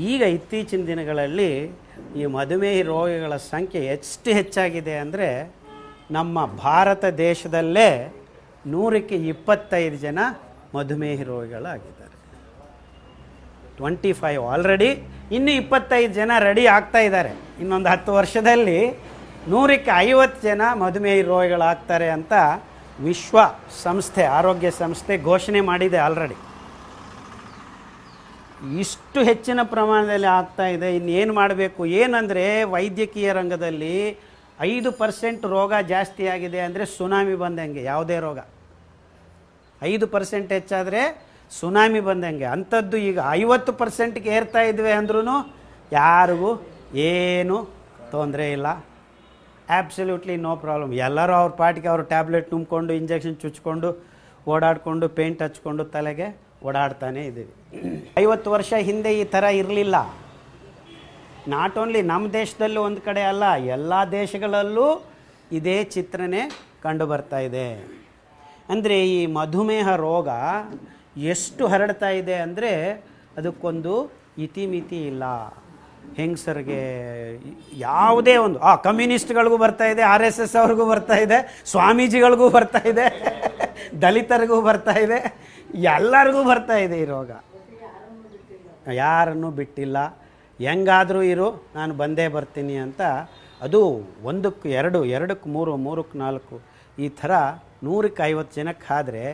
ಈಗ ಇತ್ತೀಚಿನ ದಿನಗಳಲ್ಲಿ ಈ ಮಧುಮೇಹ ರೋಗಿಗಳ ಸಂಖ್ಯೆ ಎಷ್ಟು ಹೆಚ್ಚಾಗಿದೆ ಅಂದರೆ ನಮ್ಮ ಭಾರತ ದೇಶದಲ್ಲೇ 100ಕ್ಕೆ 25 ಜನ ಮಧುಮೇಹ ರೋಗಿಗಳಾಗಿದ್ದಾರೆ. 25 ಆಲ್ರೆಡಿ, ಇನ್ನು 25 ಜನ ರೆಡಿ ಆಗ್ತಾ ಇದ್ದಾರೆ. ಇನ್ನೊಂದು 10 ವರ್ಷದಲ್ಲಿ 100ಕ್ಕೆ 50 ಜನ ಮಧುಮೇಹ ರೋಗಿಗಳಾಗ್ತಾರೆ ಅಂತ ವಿಶ್ವ ಸಂಸ್ಥೆ, ಆರೋಗ್ಯ ಸಂಸ್ಥೆ ಘೋಷಣೆ ಮಾಡಿದೆ ಆಲ್ರೆಡಿ. ಇಷ್ಟು ಹೆಚ್ಚಿನ ಪ್ರಮಾಣದಲ್ಲಿ ಆಗ್ತಾ ಇದೆ. ಇನ್ನೇನು ಮಾಡಬೇಕು? ಏನಂದರೆ ವೈದ್ಯಕೀಯ ರಂಗದಲ್ಲಿ 5% ರೋಗ ಜಾಸ್ತಿ ಆಗಿದೆ ಅಂದರೆ ಸುನಾಮಿ ಬಂದಂಗೆ. ಯಾವುದೇ ರೋಗ 5% ಹೆಚ್ಚಾದರೆ ಸುನಾಮಿ ಬಂದಂಗೆ. ಅಂಥದ್ದು ಈಗ 50%ಗೆ ಏರ್ತಾ ಇದ್ವಿ ಅಂದ್ರೂ ಯಾರಿಗೂ ಏನೂ ತೊಂದರೆ ಇಲ್ಲ. Absolutely no problem. ಎಲ್ಲರೂ ಅವ್ರ ಪಾಟಿಗೆ ಅವರು ಟ್ಯಾಬ್ಲೆಟ್ ನುಂಗ್ಕೊಂಡು, ಇಂಜೆಕ್ಷನ್ ಚುಚ್ಕೊಂಡು, ಓಡಾಡಿಕೊಂಡು, ಪೇಂಟ್ ಹಚ್ಕೊಂಡು ತಲೆಗೆ ಓಡಾಡ್ತಾನೆ ಇದ್ದೀವಿ. 50 ವರ್ಷ ಹಿಂದೆ ಈ ಥರ ಇರಲಿಲ್ಲ. ನಾಟ್ ಓನ್ಲಿ ನಮ್ಮ ದೇಶದಲ್ಲೂ ಒಂದು ಕಡೆ ಅಲ್ಲ, ಎಲ್ಲ ದೇಶಗಳಲ್ಲೂ ಇದೇ ಚಿತ್ರನೇ ಕಂಡು ಬರ್ತಾ ಇದೆ. ಅಂದರೆ ಈ ಮಧುಮೇಹ ರೋಗ ಎಷ್ಟು ಹರಡ್ತಾ ಇದೆ ಅಂದರೆ ಅದಕ್ಕೊಂದು ಇತಿಮಿತಿ ಇಲ್ಲ. ಹೆಂಗಸರಿಗೆ ಯಾವುದೇ ಒಂದು ಕಮ್ಯುನಿಸ್ಟ್ಗಳಿಗೂ ಬರ್ತಾ ಇದೆ, RSS ಅವ್ರಿಗೂ ಬರ್ತಾ ಇದೆ, ಸ್ವಾಮೀಜಿಗಳಿಗೂ ಬರ್ತಾ ಇದೆ, ದಲಿತರಿಗೂ ಬರ್ತಾ ಇದೆ, ಎಲ್ಲರಿಗೂ ಬರ್ತಾ ಇದೆ ಈ ರೋಗ. ಯಾರನ್ನೂ ಬಿಟ್ಟಿಲ್ಲ. ಹೆಂಗಾದರೂ ಇರು, ನಾನು ಬಂದೇ ಬರ್ತೀನಿ ಅಂತ. ಅದು 1ಕ್ಕೆ 2, 2ಕ್ಕೆ 3, 3ಕ್ಕೆ 4 ಈ ಥರ 100ಕ್ಕೆ 50 ಜನಕ್ಕೆ ಆದರೆ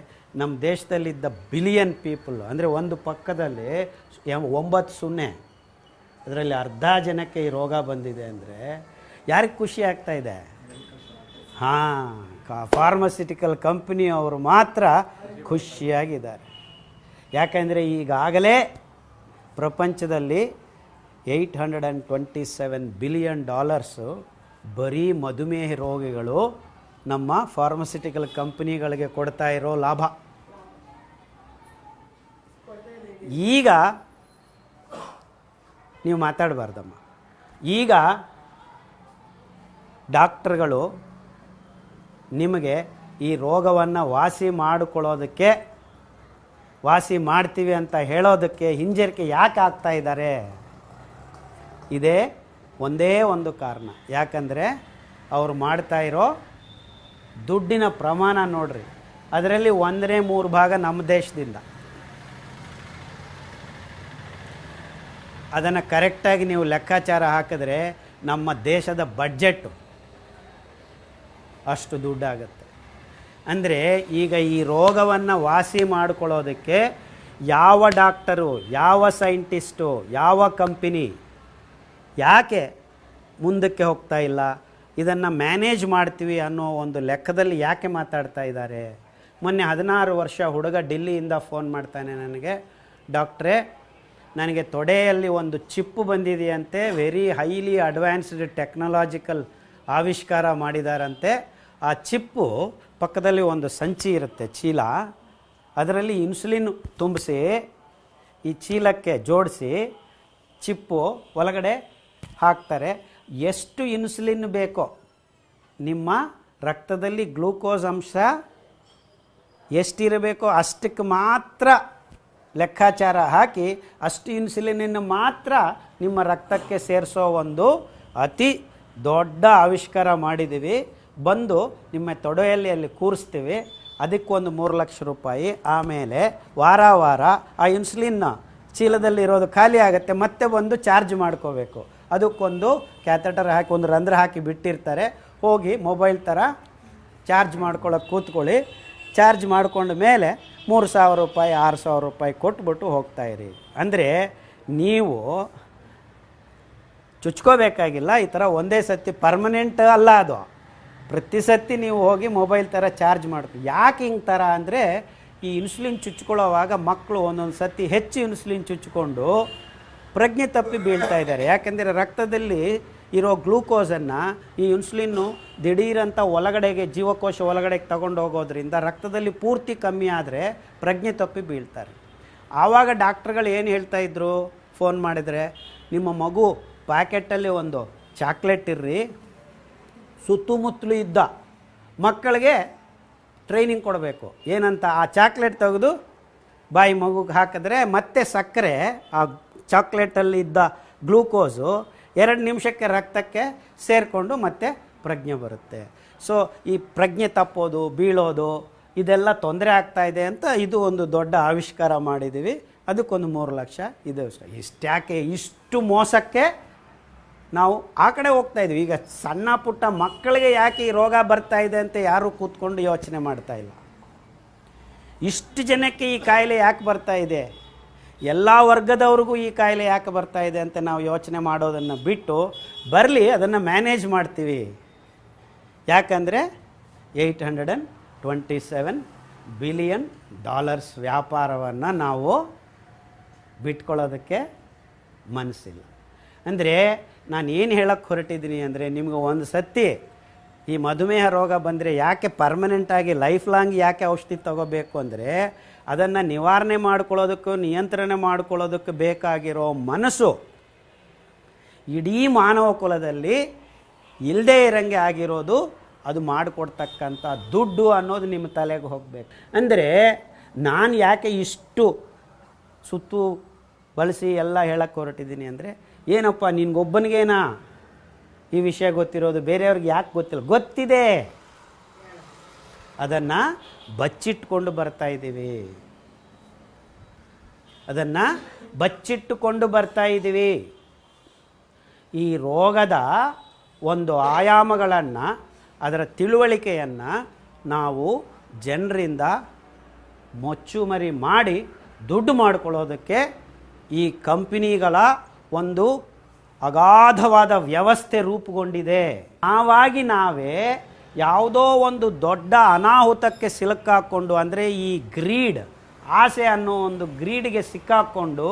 ನಮ್ಮ ದೇಶದಲ್ಲಿದ್ದ ಬಿಲಿಯನ್ ಪೀಪಲ್ ಅಂದರೆ ಒಂದು ಪಕ್ಕದಲ್ಲಿ 9 ಅದರಲ್ಲಿ ಅರ್ಧ ಜನಕ್ಕೆ ಈ ರೋಗ ಬಂದಿದೆ ಅಂದರೆ ಯಾರಿಗೆ ಖುಷಿ ಆಗ್ತಾ ಇದೆ? ಫಾರ್ಮಸ್ಯೂಟಿಕಲ್ ಕಂಪ್ನಿಯವರು ಮಾತ್ರ ಖುಷಿಯಾಗಿದ್ದಾರೆ. ಯಾಕೆಂದರೆ ಈಗಾಗಲೇ ಪ್ರಪಂಚದಲ್ಲಿ $827 ಬಿಲಿಯನ್ ಬರೀ ಮಧುಮೇಹ ರೋಗಿಗಳು ನಮ್ಮ ಫಾರ್ಮಸ್ಯೂಟಿಕಲ್ ಕಂಪ್ನಿಗಳಿಗೆ ಕೊಡ್ತಾ ಇರೋ ಲಾಭ. ಈಗ ನೀವು ಮಾತಾಡಬಾರ್ದಮ್ಮ. ಈಗ ಡಾಕ್ಟ್ರುಗಳು ನಿಮಗೆ ಈ ರೋಗವನ್ನು ವಾಸಿ ಮಾಡ್ತೀವಿ ಅಂತ ಹೇಳೋದಕ್ಕೆ ಹಿಂಜರಿಕೆ ಯಾಕೆ ಆಗ್ತಾ ಇದ್ದಾರೆ? ಇದೇ ಒಂದೇ ಒಂದು ಕಾರಣ. ಯಾಕಂದರೆ ಅವರು ಮಾಡ್ತಾ ಇರೋ ದುಡ್ಡಿನ ಪ್ರಮಾಣ ನೋಡ್ರಿ. ಅದರಲ್ಲಿ 1/3 ನಮ್ಮ ದೇಶದಿಂದ. ಅದನ್ನು ಕರೆಕ್ಟಾಗಿ ನೀವು ಲೆಕ್ಕಾಚಾರ ಹಾಕಿದ್ರೆ ನಮ್ಮ ದೇಶದ ಬಡ್ಜೆಟ್ಟು ಅಷ್ಟು ದುಡ್ಡಾಗುತ್ತೆ. ಅಂದರೆ ಈಗ ಈ ರೋಗವನ್ನು ವಾಸಿ ಮಾಡಿಕೊಳ್ಳೋದಕ್ಕೆ ಯಾವ ಡಾಕ್ಟರು, ಯಾವ ಸೈಂಟಿಸ್ಟು, ಯಾವ ಕಂಪನಿ ಯಾಕೆ ಮುಂದಕ್ಕೆ ಹೋಗ್ತಾ ಇಲ್ಲ? ಇದನ್ನು ಮ್ಯಾನೇಜ್ ಮಾಡ್ತೀವಿ ಅನ್ನೋ ಒಂದು ಲೆಕ್ಕದಲ್ಲಿ ಯಾಕೆ ಮಾತಾಡ್ತಾ ಇದ್ದಾರೆ? ಮೊನ್ನೆ 16 ವರ್ಷ ಹುಡುಗ ಡೆಲ್ಲಿಯಿಂದ ಫೋನ್ ಮಾಡ್ತಾನೆ ನನಗೆ, ಡಾಕ್ಟ್ರೇ ನನಗೆ ತೊಡೆಯಲ್ಲಿ ಒಂದು ಚಿಪ್ಪು ಬಂದಿದೆಯಂತೆ, ವೆರಿ ಹೈಲಿ ಅಡ್ವಾನ್ಸ್ಡ್ ಟೆಕ್ನಾಲಜಿಕಲ್ ಆವಿಷ್ಕಾರ ಮಾಡಿದಾರಂತೆ. ಆ ಚಿಪ್ಪು ಪಕ್ಕದಲ್ಲಿ ಒಂದು ಸಂಚಿ ಇರುತ್ತೆ, ಚೀಲ, ಅದರಲ್ಲಿ ಇನ್ಸುಲಿನ್ ತುಂಬಿಸಿ ಈ ಚೀಲಕ್ಕೆ ಜೋಡಿಸಿ ಚಿಪ್ಪು ಒಳಗಡೆ ಹಾಕ್ತಾರೆ. ಎಷ್ಟು ಇನ್ಸುಲಿನ್ ಬೇಕೋ, ನಿಮ್ಮ ರಕ್ತದಲ್ಲಿ ಗ್ಲೂಕೋಸ್ ಅಂಶ ಎಷ್ಟಿರಬೇಕೋ ಅಷ್ಟಕ್ಕೆ ಮಾತ್ರ ಲೆಕ್ಕಾಚಾರ ಹಾಕಿ ಅಷ್ಟು ಇನ್ಸುಲಿನನ್ನು ಮಾತ್ರ ನಿಮ್ಮ ರಕ್ತಕ್ಕೆ ಸೇರಿಸೋ ಒಂದು ಅತಿ ದೊಡ್ಡ ಆವಿಷ್ಕಾರ ಮಾಡಿದ್ದೀವಿ. ಬಂದು ನಿಮ್ಮ ತೊಡೆಯಲ್ಲಿ ಅಲ್ಲಿ ಕೂರಿಸ್ತೀವಿ, ಅದಕ್ಕೊಂದು 3 ಲಕ್ಷ ರೂಪಾಯಿ. ಆಮೇಲೆ ವಾರ ಆ ಇನ್ಸುಲಿನ್ನ ಚೀಲದಲ್ಲಿರೋದು ಖಾಲಿ ಆಗುತ್ತೆ, ಮತ್ತೆ ಬಂದು ಚಾರ್ಜ್ ಮಾಡ್ಕೋಬೇಕು. ಅದಕ್ಕೊಂದು ಕ್ಯಾಥೆಟರ್ ಹಾಕಿ ಒಂದು ರಂಧ್ರ ಹಾಕಿ ಬಿಟ್ಟಿರ್ತಾರೆ. ಹೋಗಿ ಮೊಬೈಲ್ ಥರ ಚಾರ್ಜ್ ಮಾಡ್ಕೊಳ್ಳೋಕೆ ಕೂತ್ಕೊಳ್ಳಿ. ಚಾರ್ಜ್ ಮಾಡ್ಕೊಂಡ ಮೇಲೆ 3,000 ರೂಪಾಯಿ 6,000 ರೂಪಾಯಿ ಕೊಟ್ಬಿಟ್ಟು ಹೋಗ್ತಾಯಿರಿ. ಅಂದರೆ ನೀವು ಚುಚ್ಕೋಬೇಕಾಗಿಲ್ಲ. ಈ ಥರ ಒಂದೇ ಸತಿ ಪರ್ಮನೆಂಟ್ ಅಲ್ಲ, ಅದು ಪ್ರತಿ ಸತಿ ನೀವು ಹೋಗಿ ಮೊಬೈಲ್ ಥರ ಚಾರ್ಜ್ ಮಾಡ್ತೀವಿ. ಯಾಕೆ ಹಿಂಗೆ ಥರ ಅಂದರೆ ಈ ಇನ್ಸುಲಿನ್ ಚುಚ್ಕೊಳ್ಳೋವಾಗ ಮಕ್ಕಳು ಒಂದೊಂದು ಸತಿ ಹೆಚ್ಚು ಇನ್ಸುಲಿನ್ ಚುಚ್ಕೊಂಡು ಪ್ರಜ್ಞೆ ತಪ್ಪಿ ಬೀಳ್ತಾ ಇದ್ದಾರೆ. ಯಾಕೆಂದರೆ ರಕ್ತದಲ್ಲಿ ಇರೋ ಗ್ಲೂಕೋಸನ್ನು ಈ ಇನ್ಸುಲಿನ್ನು ದಿಢೀರಂತ ಒಳಗಡೆಗೆ, ಜೀವಕೋಶ ಒಳಗಡೆಗೆ ತಗೊಂಡು ಹೋಗೋದ್ರಿಂದ ರಕ್ತದಲ್ಲಿ ಪೂರ್ತಿ ಕಮ್ಮಿ ಆದರೆ ಪ್ರಜ್ಞೆ ತಪ್ಪಿ ಬೀಳ್ತಾರೆ. ಆವಾಗ ಡಾಕ್ಟ್ರುಗಳು ಏನು ಹೇಳ್ತಾಯಿದ್ರು ಫೋನ್ ಮಾಡಿದರೆ, ನಿಮ್ಮ ಮಗು ಪ್ಯಾಕೆಟಲ್ಲಿ ಒಂದು ಚಾಕ್ಲೇಟ್ ಇರ್ರಿ, ಸುತ್ತಮುತ್ತಲೂ ಇದ್ದ ಮಕ್ಕಳಿಗೆ ಟ್ರೈನಿಂಗ್ ಕೊಡಬೇಕು. ಏನಂತ, ಆ ಚಾಕ್ಲೇಟ್ ತೆಗೆದು ಬಾಯಿ ಮಗುಗೆ ಹಾಕಿದ್ರೆ ಮತ್ತೆ ಸಕ್ಕರೆ ಆ ಚಾಕ್ಲೇಟಲ್ಲಿ ಇದ್ದ ಗ್ಲೂಕೋಸು 2 ನಿಮಿಷಕ್ಕೆ ರಕ್ತಕ್ಕೆ ಸೇರಿಕೊಂಡು ಮತ್ತೆ ಪ್ರಜ್ಞೆ ಬರುತ್ತೆ. ಸೊ ಈ ಪ್ರಜ್ಞೆ ತಪ್ಪೋದು, ಬೀಳೋದು ಇದೆಲ್ಲ ತೊಂದರೆ ಆಗ್ತಾ ಇದೆ ಅಂತ ಇದು ಒಂದು ದೊಡ್ಡ ಆವಿಷ್ಕಾರ ಮಾಡಿದ್ದೀವಿ. ಅದಕ್ಕೊಂದು 3 ಲಕ್ಷ ಇದೆ. ಇಷ್ಟ್ಯಾಕೆ ಇಷ್ಟು ಮೋಸಕ್ಕೆ ನಾವು ಆ ಕಡೆ ಹೋಗ್ತಾ ಇದ್ವಿ. ಈಗ ಸಣ್ಣ ಪುಟ್ಟ ಮಕ್ಕಳಿಗೆ ಯಾಕೆ ಈ ರೋಗ ಬರ್ತಾ ಇದೆ ಅಂತ ಯಾರೂ ಕೂತ್ಕೊಂಡು ಯೋಚನೆ ಮಾಡ್ತಾ ಇಲ್ಲ. ಇಷ್ಟು ಜನಕ್ಕೆ ಈ ಕಾಯಿಲೆ ಯಾಕೆ ಬರ್ತಾ ಇದೆ, ಎಲ್ಲ ವರ್ಗದವ್ರಿಗೂ ಈ ಕಾಯಿಲೆ ಯಾಕೆ ಬರ್ತಾ ಇದೆ ಅಂತ ನಾವು ಯೋಚನೆ ಮಾಡೋದನ್ನು ಬಿಟ್ಟು ಬರಲಿ ಅದನ್ನು ಮ್ಯಾನೇಜ್ ಮಾಡ್ತೀವಿ. ಯಾಕಂದರೆ $827 ಬಿಲಿಯನ್ ವ್ಯಾಪಾರವನ್ನು ನಾವು ಬಿಟ್ಕೊಳ್ಳೋದಕ್ಕೆ ಮನಸ್ಸಿಲ್ಲ. ಅಂದರೆ ನಾನು ಏನು ಹೇಳಕ್ಕೆ ಹೊರಟಿದ್ದೀನಿ ಅಂದರೆ, ನಿಮ್ಗೆ ಒಂದು ಸತಿ ಈ ಮಧುಮೇಹ ರೋಗ ಬಂದರೆ ಯಾಕೆ ಪರ್ಮನೆಂಟಾಗಿ ಲೈಫ್ ಲಾಂಗ್ ಯಾಕೆ ಔಷಧಿ ತಗೋಬೇಕು ಅಂದರೆ, ಅದನ್ನು ನಿವಾರಣೆ ಮಾಡ್ಕೊಳ್ಳೋದಕ್ಕೂ ನಿಯಂತ್ರಣ ಮಾಡ್ಕೊಳ್ಳೋದಕ್ಕೆ ಬೇಕಾಗಿರೋ ಮನಸ್ಸು ಇಡೀ ಮಾನವ ಕುಲದಲ್ಲಿ ಇಲ್ಲದೇ ಇರಂಗೆ ಆಗಿರೋದು. ಅದು ಮಾಡಿಕೊಡ್ತಕ್ಕಂಥ ದುಡ್ಡು ಅನ್ನೋದು ನಿಮ್ಮ ತಲೆಗೆ ಹೋಗಬೇಕು. ಅಂದರೆ ನಾನು ಯಾಕೆ ಇಷ್ಟು ಸುತ್ತು ಬಳಸಿ ಎಲ್ಲ ಹೇಳಕ್ಕೆ ಹೊರಟಿದ್ದೀನಿ ಅಂದರೆ, ಏನಪ್ಪ ನಿನ್ಗೊಬ್ಬನಿಗೇನಾ ಈ ವಿಷಯ ಗೊತ್ತಿರೋದು, ಬೇರೆಯವ್ರಿಗೆ ಯಾಕೆ ಗೊತ್ತಿಲ್ಲ? ಗೊತ್ತಿದೆ, ಅದನ್ನು ಬಚ್ಚಿಟ್ಕೊಂಡು ಬರ್ತಾ ಇದ್ದೀವಿ. ಅದನ್ನು ಬಚ್ಚಿಟ್ಟುಕೊಂಡು ಬರ್ತಾ ಇದ್ದೀವಿ. ಈ ರೋಗದ ಒಂದು ಆಯಾಮಗಳನ್ನು, ಅದರ ತಿಳುವಳಿಕೆಯನ್ನು ನಾವು ಜನರಿಂದ ಮೊಚ್ಚುಮರಿ ಮಾಡಿ ದುಡ್ಡು ಮಾಡಿಕೊಳ್ಳೋದಕ್ಕೆ ಈ ಕಂಪನಿಗಳ ಒಂದು ಅಗಾಧವಾದ ವ್ಯವಸ್ಥೆ ರೂಪುಗೊಂಡಿದೆ. ನಾವೇ ಯಾವುದೋ ಒಂದು ದೊಡ್ಡ ಅನಾಹುತಕ್ಕೆ ಸಿಲುಕಾಕೊಂಡು, ಅಂದರೆ ಈ ಗ್ರೀಡ್, ಆಸೆ ಅನ್ನೋ ಒಂದು ಗ್ರೀಡ್ಗೆ ಸಿಕ್ಕಾಕ್ಕೊಂಡು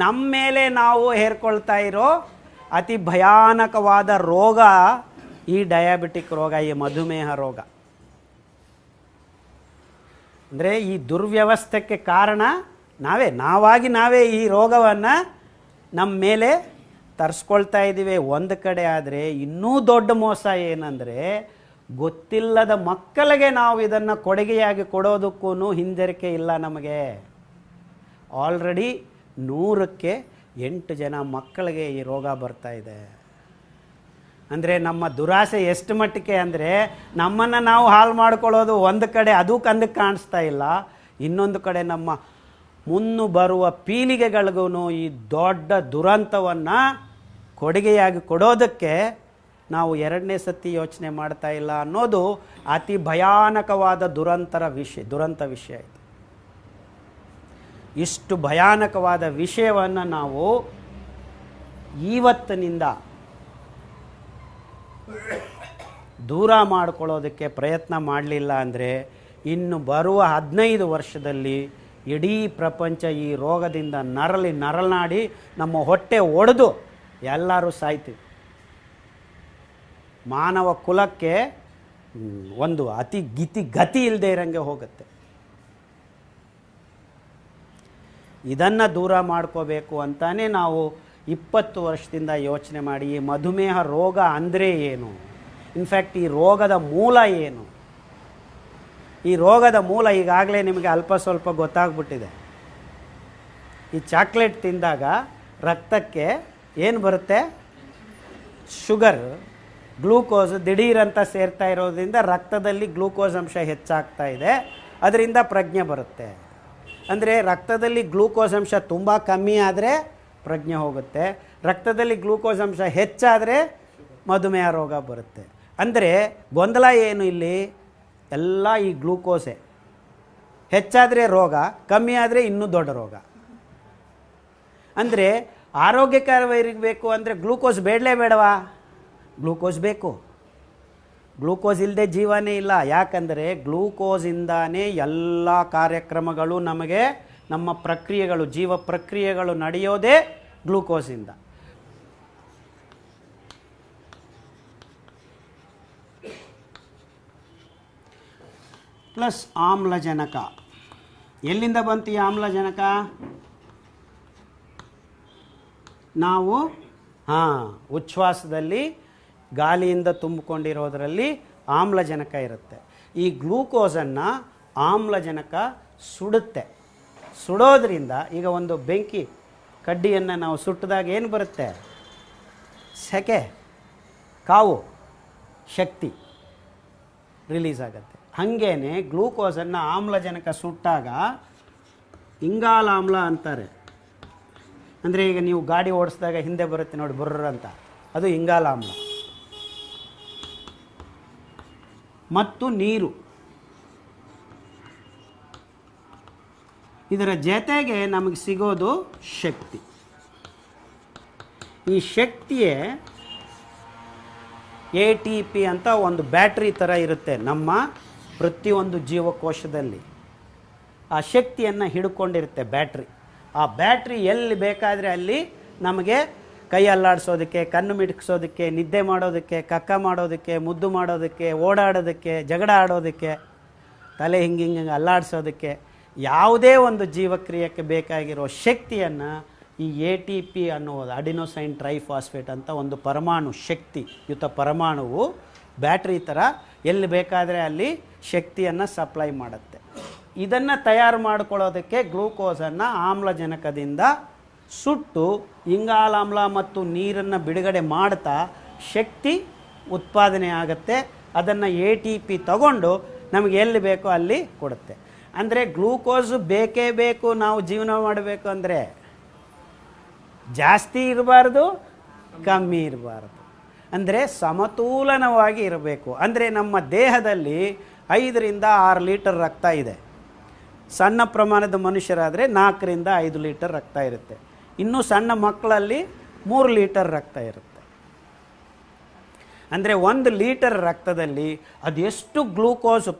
ನಮ್ಮ ಮೇಲೆ ನಾವು ಹೇರ್ಕೊಳ್ತಾ ಇರೋ ಅತಿ ಭಯಾನಕವಾದ ರೋಗ ಈ ಡಯಾಬಿಟಿಕ್ ರೋಗ, ಈ ಮಧುಮೇಹ ರೋಗ. ಅಂದರೆ ಈ ದುರ್ವ್ಯವಸ್ಥೆಗೆ ಕಾರಣ ನಾವೇ ಈ ರೋಗವನ್ನು ನಮ್ಮ ಮೇಲೆ ತರಿಸ್ಕೊಳ್ತಾ ಇದ್ದೀವಿ ಒಂದು ಕಡೆ. ಆದರೆ ಇನ್ನೂ ದೊಡ್ಡ ಮೋಸ ಏನಂದರೆ, ಗೊತ್ತಿಲ್ಲದ ಮಕ್ಕಳಿಗೆ ನಾವು ಇದನ್ನು ಕೊಡುಗೆಯಾಗಿ ಕೊಡೋದಕ್ಕೂ ಹಿಂಜರಿಕೆ ಇಲ್ಲ ನಮಗೆ. ಆಲ್ರೆಡಿ 100ಕ್ಕೆ 8 ಜನ ಮಕ್ಕಳಿಗೆ ಈ ರೋಗ ಬರ್ತಾ ಇದೆ. ಅಂದರೆ ನಮ್ಮ ದುರಾಸೆ ಎಷ್ಟು ಮಟ್ಟಿಗೆ ಅಂದರೆ, ನಮ್ಮನ್ನು ನಾವು ಹಾಳು ಮಾಡ್ಕೊಳ್ಳೋದು ಒಂದು ಕಡೆ, ಅದು ಕಂದಕ್ಕೆ ಕಾಣಿಸ್ತಾ ಇಲ್ಲ. ಇನ್ನೊಂದು ಕಡೆ ನಮ್ಮ ಮುನ್ನು ಬರುವ ಪೀಳಿಗೆಗಳಿಗೂ ಈ ದೊಡ್ಡ ದುರಂತವನ್ನು ಕೊಡುಗೆಯಾಗಿ ಕೊಡೋದಕ್ಕೆ ನಾವು 2ನೇ ಸತಿ ಯೋಚನೆ ಮಾಡ್ತಾ ಇಲ್ಲ ಅನ್ನೋದು ಅತಿ ಭಯಾನಕವಾದ ದುರಂತ ವಿಷಯ ಇದು. ಇಷ್ಟು ಭಯಾನಕವಾದ ವಿಷಯವನ್ನು ನಾವು ಇವತ್ತಿನಿಂದ ದೂರ ಮಾಡಿಕೊಳ್ಳೋದಕ್ಕೆ ಪ್ರಯತ್ನ ಮಾಡಲಿಲ್ಲ ಅಂದರೆ, ಇನ್ನು ಬರುವ 15 ವರ್ಷದಲ್ಲಿ ಇಡೀ ಪ್ರಪಂಚ ಈ ರೋಗದಿಂದ ನರಳನಾಡಿ ನಮ್ಮ ಹೊಟ್ಟೆ ಒಡೆದು ಎಲ್ಲರೂ ಸಾಯ್ತೀವಿ. ಮಾನವ ಕುಲಕ್ಕೆ ಒಂದು ಗತಿ ಇಲ್ಲದೆ ಇರಂಗೆ ಹೋಗುತ್ತೆ. ಇದನ್ನು ದೂರ ಮಾಡ್ಕೋಬೇಕು ಅಂತಾನೆ ನಾವು 20 ವರ್ಷದಿಂದ ಯೋಚನೆ ಮಾಡಿ, ಈ ಮಧುಮೇಹ ರೋಗ ಅಂದರೆ ಏನು, ಇನ್ಫ್ಯಾಕ್ಟ್ ಈ ರೋಗದ ಮೂಲ ಏನು. ಈ ರೋಗದ ಮೂಲ ಈಗಾಗಲೇ ನಿಮಗೆ ಅಲ್ಪ ಸ್ವಲ್ಪ ಗೊತ್ತಾಗ್ಬಿಟ್ಟಿದೆ. ಈ ಚಾಕ್ಲೇಟ್ ತಿಂದಾಗ ರಕ್ತಕ್ಕೆ ಏನು ಬರುತ್ತೆ? ಶುಗರ್, ಗ್ಲೂಕೋಸ್ ದಿಢೀರಂತ ಸೇರ್ತಾ ಇರೋದ್ರಿಂದ ರಕ್ತದಲ್ಲಿ ಗ್ಲೂಕೋಸ್ ಅಂಶ ಹೆಚ್ಚಾಗ್ತಾ ಇದೆ. ಅದರಿಂದ ಪ್ರಜ್ಞೆ ಬರುತ್ತೆ. ಅಂದರೆ ರಕ್ತದಲ್ಲಿ ಗ್ಲೂಕೋಸ್ ಅಂಶ ತುಂಬ ಕಮ್ಮಿ ಆದರೆ ಪ್ರಜ್ಞೆ ಹೋಗುತ್ತೆ, ರಕ್ತದಲ್ಲಿ ಗ್ಲೂಕೋಸ್ ಅಂಶ ಹೆಚ್ಚಾದರೆ ಮಧುಮೇಹ ರೋಗ ಬರುತ್ತೆ. ಅಂದರೆ ಗೊಂದಲ ಏನು ಇಲ್ಲಿ? ಎಲ್ಲ ಈ ಗ್ಲೂಕೋಸೇ. ಹೆಚ್ಚಾದರೆ ರೋಗ, ಕಮ್ಮಿ ಆದರೆ ಇನ್ನೂ ದೊಡ್ಡ ರೋಗ. ಅಂದರೆ ಆರೋಗ್ಯಕರವಾಗಿರಬೇಕು ಅಂದರೆ ಗ್ಲೂಕೋಸ್ ಬೇಡವಾ? ಗ್ಲೂಕೋಸ್ ಬೇಕು. ಗ್ಲೂಕೋಸ್ ಇಲ್ಲದೆ ಜೀವನೇ ಇಲ್ಲ. ಯಾಕಂದರೆ ಗ್ಲೂಕೋಸಿಂದಾನೇ ಎಲ್ಲ ಕಾರ್ಯಕ್ರಮಗಳು ನಮಗೆ, ನಮ್ಮ ಪ್ರಕ್ರಿಯೆಗಳು, ಜೀವ ಪ್ರಕ್ರಿಯೆಗಳು ನಡೆಯೋದೇ ಗ್ಲೂಕೋಸಿಂದ. ಪ್ಲಸ್ ಆಮ್ಲಜನಕ. ಎಲ್ಲಿಂದ ಬಂತು ಈ ಆಮ್ಲಜನಕ? ನಾವು ಉಚ್ಛ್ವಾಸದಲ್ಲಿ ಗಾಳಿಯಿಂದ ತುಂಬಿಕೊಂಡಿರೋದರಲ್ಲಿ ಆಮ್ಲಜನಕ ಇರುತ್ತೆ. ಈ ಗ್ಲೂಕೋಸನ್ನು ಆಮ್ಲಜನಕ ಸುಡುತ್ತೆ. ಸುಡೋದ್ರಿಂದ ಈಗ ಒಂದು ಬೆಂಕಿ ಕಡ್ಡಿಯನ್ನು ನಾವು ಸುಟ್ಟಿದಾಗ ಏನು ಬರುತ್ತೆ? ಸೆಕೆ, ಕಾವು, ಶಕ್ತಿ ರಿಲೀಸ್ ಆಗುತ್ತೆ. ಹಾಗೇನೆ ಗ್ಲೂಕೋಸನ್ನು ಆಮ್ಲಜನಕ ಸುಟ್ಟಾಗ ಇಂಗಾಲಾಮ್ಲ ಅಂತಾರೆ. ಅಂದರೆ ಈಗ ನೀವು ಗಾಡಿ ಓಡಿಸಿದಾಗ ಹಿಂದೆ ಬರುತ್ತೆ ನೋಡಿ ಬುರ್ರ ಅಂತ, ಅದು ಇಂಗಾಲಾಮ್ಲ. ಮತ್ತು ನೀರು, ಇದರ ಜೊತೆಗೆ ನಮಗೆ ಸಿಗೋದು ಶಕ್ತಿ. ಈ ಶಕ್ತಿಯೇ ATP ಅಂತ ಒಂದು ಬ್ಯಾಟ್ರಿ ಥರ ಇರುತ್ತೆ ನಮ್ಮ ಪ್ರತಿಯೊಂದು ಜೀವಕೋಶದಲ್ಲಿ. ಆ ಶಕ್ತಿಯನ್ನು ಹಿಡ್ಕೊಂಡಿರುತ್ತೆ ಬ್ಯಾಟ್ರಿ. ಆ ಬ್ಯಾಟ್ರಿ ಎಲ್ಲಿ ಬೇಕಾದರೆ ಅಲ್ಲಿ ನಮಗೆ ಕೈ ಅಲ್ಲಾಡಿಸೋದಕ್ಕೆ, ಕಣ್ಣು ಮಿಟುಕಿಸೋದಕ್ಕೆ, ನಿದ್ದೆ ಮಾಡೋದಕ್ಕೆ, ಕಕ್ಕ ಮಾಡೋದಕ್ಕೆ, ಮುದ್ದು ಮಾಡೋದಕ್ಕೆ, ಓಡಾಡೋದಕ್ಕೆ, ಜಗಳ ಆಡೋದಕ್ಕೆ, ತಲೆ ಹಿಂಗೆ ಅಲ್ಲಾಡಿಸೋದಕ್ಕೆ, ಯಾವುದೇ ಒಂದು ಜೀವಕ್ರಿಯೆಗೆ ಬೇಕಾಗಿರೋ ಶಕ್ತಿಯನ್ನು ಈ ATP ಅನ್ನುವುದು ಅಡಿನೋಸೈನ್ ಟ್ರೈಫಾಸ್ಫೇಟ್ ಅಂತ ಒಂದು ಪರಮಾಣು, ಶಕ್ತಿಯುತ ಪರಮಾಣುವು ಬ್ಯಾಟ್ರಿ ಥರ ಎಲ್ಲಿ ಬೇಕಾದರೆ ಅಲ್ಲಿ ಶಕ್ತಿಯನ್ನು ಸಪ್ಲೈ ಮಾಡುತ್ತೆ. ಇದನ್ನು ತಯಾರು ಮಾಡಿಕೊಳ್ಳೋದಕ್ಕೆ ಗ್ಲೂಕೋಸನ್ನು ಆಮ್ಲಜನಕದಿಂದ ಸುಟ್ಟು ಇಂಗಾಲಾಮ್ಲ ಮತ್ತು ನೀರನ್ನು ಬಿಡುಗಡೆ ಮಾಡ್ತಾ ಶಕ್ತಿ ಉತ್ಪಾದನೆ ಆಗುತ್ತೆ. ಅದನ್ನು ATP ತಗೊಂಡು ನಮಗೆ ಎಲ್ಲಿ ಬೇಕೋ ಅಲ್ಲಿ ಕೊಡುತ್ತೆ. ಅಂದರೆ ಗ್ಲೂಕೋಸು ಬೇಕೇ ಬೇಕು. ನಾವು ಜೀವನ ಮಾಡಬೇಕು ಅಂದರೆ ಜಾಸ್ತಿ ಇರಬಾರ್ದು, ಕಮ್ಮಿ ಇರಬಾರ್ದು, ಅಂದರೆ ಸಮತೋಲನವಾಗಿ ಇರಬೇಕು. ಅಂದರೆ ನಮ್ಮ ದೇಹದಲ್ಲಿ 5 ರಿಂದ 6 ಲೀಟರ್ ರಕ್ತ ಇದೆ. ಸಣ್ಣ ಪ್ರಮಾಣದ ಮನುಷ್ಯರಾದರೆ 4 ರಿಂದ 5 ಲೀಟರ್ ರಕ್ತ ಇರುತ್ತೆ. ಇನ್ನು ಸಣ್ಣ ಮಕ್ಕಳಲ್ಲಿ 3 ಲೀಟರ್ ರಕ್ತ ಇರುತ್ತೆ. ಅಂದರೆ 1 ಲೀಟರ್ ರಕ್ತದಲ್ಲಿ ಅದೆಷ್ಟು ಗ್ಲೂಕೋಸ್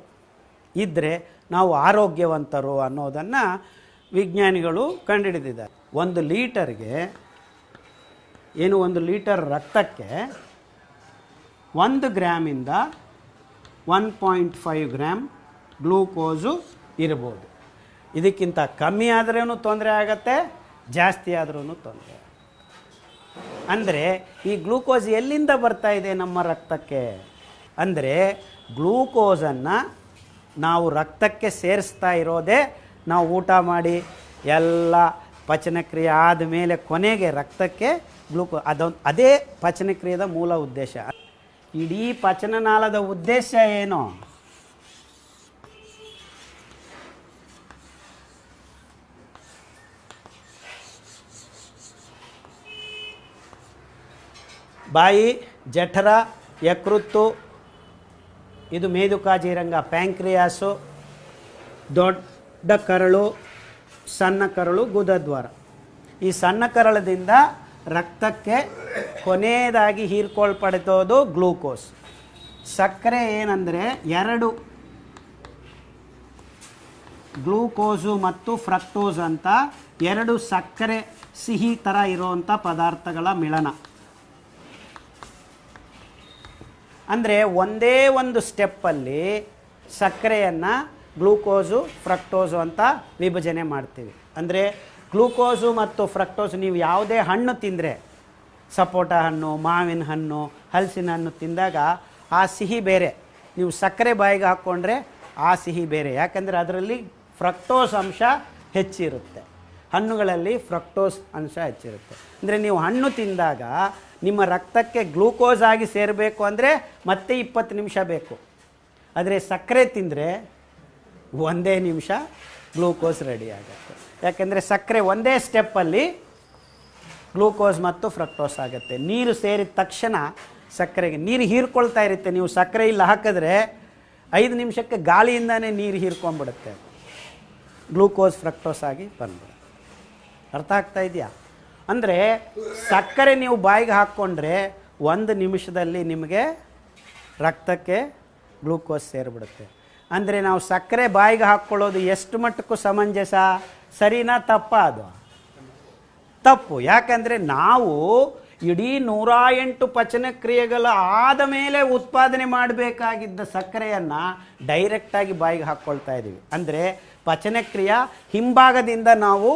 ಇದ್ದರೆ ನಾವು ಆರೋಗ್ಯವಂತರು ಅನ್ನೋದನ್ನು ವಿಜ್ಞಾನಿಗಳು ಕಂಡುಹಿಡಿದಿದ್ದಾರೆ. 1 ಲೀಟರ್ಗೆ ಏನು, 1 ಲೀಟರ್ ರಕ್ತಕ್ಕೆ 1 ಗ್ರಾಮಿಂದ 1.5 ಗ್ರಾಮ್ ಗ್ಲೂಕೋಸು ಇರ್ಬೋದು. ಇದಕ್ಕಿಂತ ಕಮ್ಮಿ ಆದ್ರೂ ತೊಂದರೆ ಆಗತ್ತೆ, ಜಾಸ್ತಿ ಆದ್ರೂ ತೊಂದರೆ. ಅಂದರೆ ಈ ಗ್ಲೂಕೋಸ್ ಎಲ್ಲಿಂದ ಬರ್ತಾ ಇದೆ ನಮ್ಮ ರಕ್ತಕ್ಕೆ? ಅಂದರೆ ಗ್ಲೂಕೋಸನ್ನು ನಾವು ರಕ್ತಕ್ಕೆ ಸೇರಿಸ್ತಾ ಇರೋದೇ ನಾವು ಊಟ ಮಾಡಿ ಎಲ್ಲ ಪಚನಕ್ರಿಯೆ ಆದಮೇಲೆ ಕೊನೆಗೆ ರಕ್ತಕ್ಕೆ ಅದೇ ಪಚನಕ್ರಿಯೆದ ಮೂಲ ಉದ್ದೇಶ. ಇಡೀ ಪಚನನಾಳದ ಉದ್ದೇಶ ಏನು? ಬಾಯಿ, ಜಠರ, ಯಕೃತ್ತು, ಇದು ಮೇದುಕಾಜೀರಂಗ, ಪ್ಯಾಂಕ್ರಿಯಾಸು, ದೊಡ್ಡ ಕರಳು, ಸಣ್ಣ ಕರಳು, ಗುದದ್ವಾರ. ಈ ಸಣ್ಣ ಕರಳದಿಂದ ರಕ್ತಕ್ಕೆ ಕೊನೆಯದಾಗಿ ಹೀರ್ಕೊಳ್ಪಡ್ತೋದು ಗ್ಲೂಕೋಸ್. ಸಕ್ಕರೆ ಏನಂದರೆ 2 ಗ್ಲೂಕೋಸು ಮತ್ತು ಫ್ರಕ್ಟೋಸ್ ಅಂತ 2 ಸಕ್ಕರೆ ಸಿಹಿ ಥರ ಇರುವಂಥ ಪದಾರ್ಥಗಳ ಮಿಳನ. ಅಂದರೆ ಒಂದೇ ಒಂದು ಸ್ಟೆಪ್ಪಲ್ಲಿ ಸಕ್ಕರೆಯನ್ನು ಗ್ಲೂಕೋಸು ಫ್ರಕ್ಟೋಸು ಅಂತ ವಿಭಜನೆ ಮಾಡ್ತೀವಿ. ಅಂದರೆ ಗ್ಲೂಕೋಸು ಮತ್ತು ಫ್ರಕ್ಟೋಸು ನೀವು ಯಾವುದೇ ಹಣ್ಣು ತಿಂದರೆ, ಸಪೋಟ ಹಣ್ಣು, ಮಾವಿನ ಹಣ್ಣು, ಹಲಸಿನ ಹಣ್ಣು ತಿಂದಾಗ ಆ ಸಿಹಿ ಬೇರೆ, ನೀವು ಸಕ್ಕರೆ ಬಾಯಿಗೆ ಹಾಕ್ಕೊಂಡ್ರೆ ಆ ಸಿಹಿ ಬೇರೆ. ಯಾಕಂದರೆ ಅದರಲ್ಲಿ ಫ್ರಕ್ಟೋಸ್ ಅಂಶ ಹೆಚ್ಚಿರುತ್ತೆ, ಹಣ್ಣುಗಳಲ್ಲಿ ಫ್ರಕ್ಟೋಸ್ ಅಂಶ ಹೆಚ್ಚಿರುತ್ತೆ. ಅಂದರೆ ನೀವು ಹಣ್ಣು ತಿಂದಾಗ ನಿಮ್ಮ ರಕ್ತಕ್ಕೆ ಗ್ಲೂಕೋಸ್ ಆಗಿ ಸೇರಬೇಕು ಅಂದರೆ ಮತ್ತೆ 20 ನಿಮಿಷ ಬೇಕು. ಆದರೆ ಸಕ್ಕರೆ ತಿಂದರೆ 1 ನಿಮಿಷ ಗ್ಲೂಕೋಸ್ ರೆಡಿ ಆಗುತ್ತೆ. ಯಾಕೆಂದರೆ ಸಕ್ಕರೆ ಒಂದೇ ಸ್ಟೆಪ್ಪಲ್ಲಿ ಗ್ಲೂಕೋಸ್ ಮತ್ತು ಫ್ರಕ್ಟೋಸ್ ಆಗುತ್ತೆ. ನೀರು ಸೇರಿದ ತಕ್ಷಣ ಸಕ್ಕರೆಗೆ ನೀರು ಹೀರ್ಕೊಳ್ತಾ ಇರುತ್ತೆ. ನೀವು ಸಕ್ಕರೆ ಇಲ್ಲ ಹಾಕಿದ್ರೆ 5 ನಿಮಿಷಕ್ಕೆ ಗಾಳಿಯಿಂದನೇ ನೀರು ಹೀರ್ಕೊಂಡ್ಬಿಡುತ್ತೆ, ಗ್ಲೂಕೋಸ್ ಫ್ರಕ್ಟೋಸ್ ಆಗಿ ಬಂದ್ಬಿಡುತ್ತೆ. ಅರ್ಥ ಆಗ್ತಾ ಇದೆಯಾ? ಅಂದರೆ ಸಕ್ಕರೆ ನೀವು ಬಾಯಿಗೆ ಹಾಕ್ಕೊಂಡ್ರೆ 1 ನಿಮಿಷದಲ್ಲಿ ನಿಮಗೆ ರಕ್ತಕ್ಕೆ ಗ್ಲೂಕೋಸ್ ಸೇರಿಬಿಡುತ್ತೆ. ಅಂದರೆ ನಾವು ಸಕ್ಕರೆ ಬಾಯಿಗೆ ಹಾಕ್ಕೊಳ್ಳೋದು ಎಷ್ಟು ಮಟ್ಟಕ್ಕೂ ಸಮಂಜಸ? ಸರಿನಾ ತಪ್ಪಾ? ಅದು ತಪ್ಪು. ಯಾಕಂದರೆ ನಾವು ಇಡೀ 108 ಪಚನಕ್ರಿಯೆಗಳ ಆದ ಮೇಲೆ ಉತ್ಪಾದನೆ ಮಾಡಬೇಕಾಗಿದ್ದ ಸಕ್ಕರೆಯನ್ನು ಡೈರೆಕ್ಟಾಗಿ ಬಾಯಿಗೆ ಹಾಕ್ಕೊಳ್ತಾ ಇದ್ದೀವಿ. ಅಂದರೆ ಪಚನಕ್ರಿಯೆ ಹಿಂಭಾಗದಿಂದ ನಾವು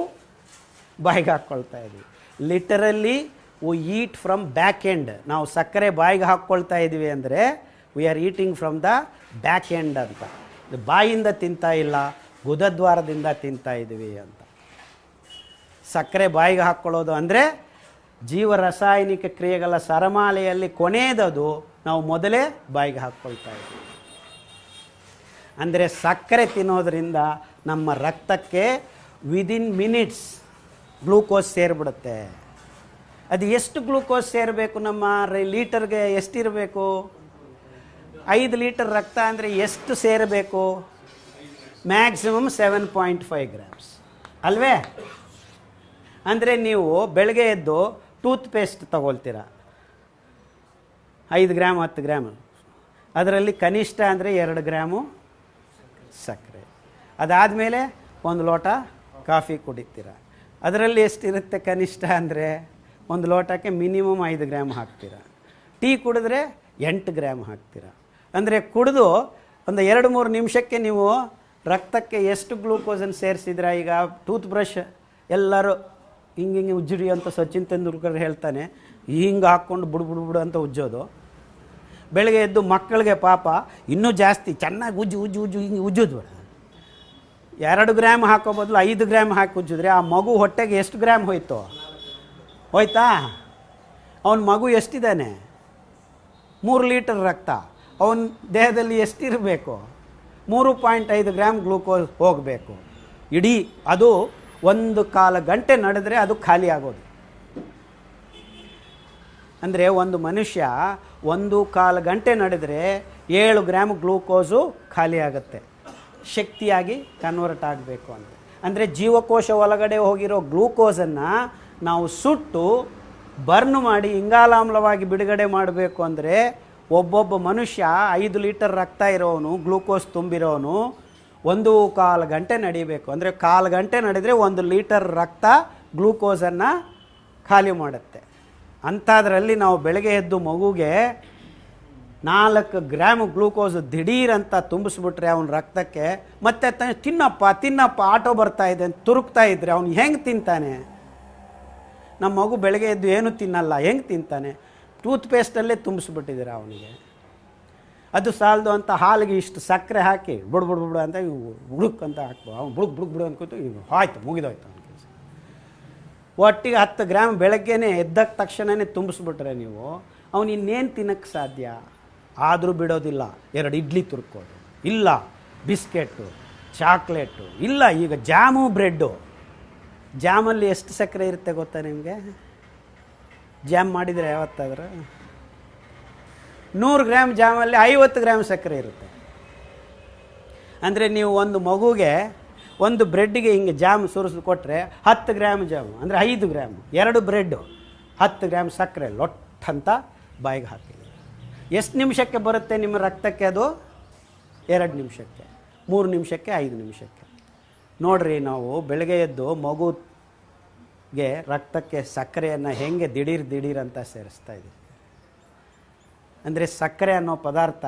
ಬಾಯಿಗೆ ಹಾಕ್ಕೊಳ್ತಾ ಇದ್ದೀವಿ. Literally we eat from back end. ನಾವು ಸಕ್ಕರೆ ಬಾಯಿಗೆ ಹಾಕ್ಕೊಳ್ತಾ ಇದ್ದೀವಿ ಅಂದರೆ we are eating from the back end ಅಂತ. ಬಾಯಿಂದ ತಿಂತಾ ಇಲ್ಲ, ಗುದದ್ವಾರದಿಂದ ತಿಂತಾ ಇದ್ದೀವಿ ಅಂತ. ಸಕ್ಕರೆ ಬಾಯಿಗೆ ಹಾಕ್ಕೊಳ್ಳೋದು ಅಂದರೆ ಜೀವರಾಸಾಯನಿಕ ಕ್ರಿಯೆಗಳ ಸರಮಾಲೆಯಲ್ಲಿ ಕೊನೆಯದದು ನಾವು ಮೊದಲೇ ಬಾಯಿಗೆ ಹಾಕ್ಕೊಳ್ತಾ ಇದ್ದೀವಿ. ಅಂದರೆ ಸಕ್ಕರೆ ತಿನ್ನೋದ್ರಿಂದ ನಮ್ಮ ರಕ್ತಕ್ಕೆ ವಿದಿನ್ ಮಿನಿಟ್ಸ್ ಗ್ಲೂಕೋಸ್ ಸೇರಿಬಿಡುತ್ತೆ. ಅದು ಎಷ್ಟು ಗ್ಲೂಕೋಸ್ ಸೇರಬೇಕು? ನಮ್ಮ ಲೀಟರ್ಗೆ ಎಷ್ಟಿರಬೇಕು? 5 ಲೀಟರ್ ರಕ್ತ ಅಂದರೆ ಎಷ್ಟು ಸೇರಬೇಕು? ಮ್ಯಾಕ್ಸಿಮಮ್ 7.5 ಗ್ರಾಮ್ಸ್ ಅಲ್ವೇ? ಅಂದರೆ ನೀವು ಬೆಳಗ್ಗೆ ಎದ್ದು ಟೂತ್ ಪೇಸ್ಟ್ ತಗೊಳ್ತೀರ, 5 ಗ್ರಾಮ್ 10 ಗ್ರಾಮ್, ಅದರಲ್ಲಿ ಕನಿಷ್ಠ ಅಂದರೆ 2 ಗ್ರಾಮು ಸಕ್ಕರೆ. ಅದಾದಮೇಲೆ 1 ಲೋಟ ಕಾಫಿ ಕುಡಿತೀರ, ಅದರಲ್ಲಿ ಎಷ್ಟಿರುತ್ತೆ ಕನಿಷ್ಠ ಅಂದರೆ 1 ಲೋಟಕ್ಕೆ ಮಿನಿಮಮ್ 5 ಗ್ರಾಮ್ ಹಾಕ್ತೀರ. ಟೀ ಕುಡಿದ್ರೆ 8 ಗ್ರಾಮ್ ಹಾಕ್ತೀರ. ಅಂದರೆ ಕುಡಿದು ಒಂದು 2-3 ನಿಮಿಷಕ್ಕೆ ನೀವು ರಕ್ತಕ್ಕೆ ಎಷ್ಟು ಗ್ಲೂಕೋಸನ್ನು ಸೇರಿಸಿದ್ರ? ಈಗ ಟೂತ್ ಬ್ರಷ್ ಎಲ್ಲರೂ ಹಿಂಗೆ ಉಜ್ಜಿಡಿ ಅಂತ ಸಚಿನ್ ತೆಂಡೂಲ್ಕರ್ ಹೇಳ್ತಾನೆ, ಹಿಂಗೆ ಹಾಕ್ಕೊಂಡು ಬುಡು ಅಂತ ಉಜ್ಜೋದು. ಬೆಳಗ್ಗೆ ಎದ್ದು ಮಕ್ಕಳಿಗೆ ಪಾಪ ಇನ್ನೂ ಜಾಸ್ತಿ ಚೆನ್ನಾಗಿ ಉಜ್ಜು ಹಿಂಗೆ ಉಜ್ಜೋದು. 2 ಗ್ರಾಮ್ ಹಾಕೋ ಬದಲು 5 ಗ್ರಾಮ್ ಹಾಕಿ ಉಜ್ಜಿದ್ರೆ ಆ ಮಗು ಹೊಟ್ಟೆಗೆ ಎಷ್ಟು ಗ್ರಾಮ್ ಹೋಯ್ತಾ? ಅವನ ಮಗು ಎಷ್ಟಿದ್ದಾನೆ? 3 ಲೀಟರ್ ರಕ್ತ, ಅವನ ದೇಹದಲ್ಲಿ ಎಷ್ಟಿರಬೇಕು? 3.5 ಗ್ರಾಮ್ ಗ್ಲೂಕೋಸ್ ಹೋಗಬೇಕು. ಇಡೀ ಅದು 1/4 ಗಂಟೆ ನಡೆದ್ರೆ ಅದು ಖಾಲಿ ಆಗೋದು. ಅಂದರೆ ಒಂದು ಮನುಷ್ಯ 1/4 ಗಂಟೆ ನಡೆದರೆ 7 ಗ್ರಾಮ್ ಗ್ಲೂಕೋಸು ಖಾಲಿ ಆಗುತ್ತೆ, ಶಕ್ತಿಯಾಗಿ ಕನ್ವರ್ಟ್ ಆಗಬೇಕು ಅಂತ. ಅಂದರೆ ಜೀವಕೋಶ ಒಳಗಡೆ ಹೋಗಿರೋ ಗ್ಲೂಕೋಸನ್ನು ನಾವು ಸುಟ್ಟು ಬರ್ನ್ ಮಾಡಿ ಇಂಗಾಲಾಮ್ಲವಾಗಿ ಬಿಡುಗಡೆ ಮಾಡಬೇಕು ಅಂದರೆ ಒಬ್ಬೊಬ್ಬ ಮನುಷ್ಯ 5 ಲೀಟರ್ ರಕ್ತ ಇರೋನು, ಗ್ಲೂಕೋಸ್ ತುಂಬಿರೋನು 1/4 ಗಂಟೆ ನಡಿಬೇಕು. ಅಂದರೆ 1/4 ಗಂಟೆ ನಡೆದರೆ 1 ಲೀಟರ್ ರಕ್ತ ಗ್ಲೂಕೋಸನ್ನು ಖಾಲಿ ಮಾಡುತ್ತೆ. ಅಂಥದ್ರಲ್ಲಿ ನಾವು ಬೆಳಗ್ಗೆ ಎದ್ದು ಮಗುಗೆ 4 ಗ್ರಾಮ್ ಗ್ಲೂಕೋಸ್ ದಿಢೀರಂತ ತುಂಬಿಸ್ಬಿಟ್ರೆ ಅವನ ರಕ್ತಕ್ಕೆ, ಮತ್ತೆ ತಿನ್ನಪ್ಪ ಆಟೋ ಬರ್ತಾ ಇದೆ ಅಂತ ತುರುಕ್ತಾ ಇದ್ರೆ ಅವನು ಹೆಂಗೆ ತಿಂತಾನೆ? ನಮ್ಮ ಮಗು ಬೆಳಗ್ಗೆ ಎದ್ದು ಏನೂ ತಿನ್ನಲ್ಲ, ಹೆಂಗೆ ತಿಂತಾನೆ? ಟೂತ್ ಪೇಸ್ಟಲ್ಲೇ ತುಂಬಿಸ್ಬಿಟ್ಟಿದ್ದೀರ ಅವನಿಗೆ. ಅದು ಸಾಲದು ಅಂತ ಹಾಲಿಗೆ ಇಷ್ಟು ಸಕ್ಕರೆ ಹಾಕಿ ಬುಡು ಅಂತ ಬುಡುಕ್ ಅಂತ ಹಾಕ್ಬೋ, ಅವ್ನು ಬುಡು ಅನ್ಕೋತು, ಆಯ್ತು ಮುಗಿದೋಯ್ತು ಅವನ ಕೆಲಸ. ಒಟ್ಟಿಗೆ 10 ಗ್ರಾಮ್ ಬೆಳಗ್ಗೆನೇ ಎದ್ದ ತಕ್ಷಣವೇ ತುಂಬಿಸ್ಬಿಟ್ರೆ ನೀವು ಅವನು ಇನ್ನೇನು ತಿನ್ನಕ್ಕೆ ಸಾಧ್ಯ? ಆದರೂ ಬಿಡೋದಿಲ್ಲ. 2 ಇಡ್ಲಿ ತುರ್ಕೋದು, ಇಲ್ಲ ಬಿಸ್ಕೆಟು, ಚಾಕ್ಲೇಟು, ಇಲ್ಲ ಈಗ ಜಾಮು ಬ್ರೆಡ್ಡು. ಜಾಮಲ್ಲಿ ಎಷ್ಟು ಸಕ್ಕರೆ ಇರುತ್ತೆ ಗೊತ್ತಾ ನಿಮಗೆ? ಜಾಮ್ ಮಾಡಿದರೆ ಯಾವತ್ತಾದ್ರೆ 100 ಗ್ರಾಮ್ ಜಾಮಲ್ಲಿ 50 ಗ್ರಾಮ್ ಸಕ್ಕರೆ ಇರುತ್ತೆ. ಅಂದರೆ ನೀವು ಒಂದು ಮಗುಗೆ ಒಂದು ಬ್ರೆಡ್ಗೆ ಹಿಂಗೆ ಜಾಮ್ ಸುರಿದು ಕೊಟ್ಟರೆ 10 ಗ್ರಾಮ್ ಜಾಮು ಅಂದರೆ 5 ಗ್ರಾಮ್, 2 ಬ್ರೆಡ್ಡು 10 ಗ್ರಾಮ್ ಸಕ್ಕರೆ ಲೊಟ್ಟಂತ ಬಾಯಿಗೆ ಹಾಕಿದೆ. ಎಷ್ಟು ನಿಮಿಷಕ್ಕೆ ಬರುತ್ತೆ ನಿಮ್ಮ ರಕ್ತಕ್ಕೆ ಅದು? 2 ನಿಮಿಷಕ್ಕೆ, 3 ನಿಮಿಷಕ್ಕೆ, 5 ನಿಮಿಷಕ್ಕೆ. ನೋಡ್ರಿ, ನಾವು ಬೆಳಗ್ಗೆ ಎದ್ದು ಮಗುಗೆ ರಕ್ತಕ್ಕೆ ಸಕ್ಕರೆಯನ್ನು ಹೆಂಗೆ ದಿಢೀರ್ ಅಂತ ಸೇರಿಸ್ತಾ ಇದ್ದೀವಿ. ಅಂದರೆ ಸಕ್ಕರೆ ಅನ್ನೋ ಪದಾರ್ಥ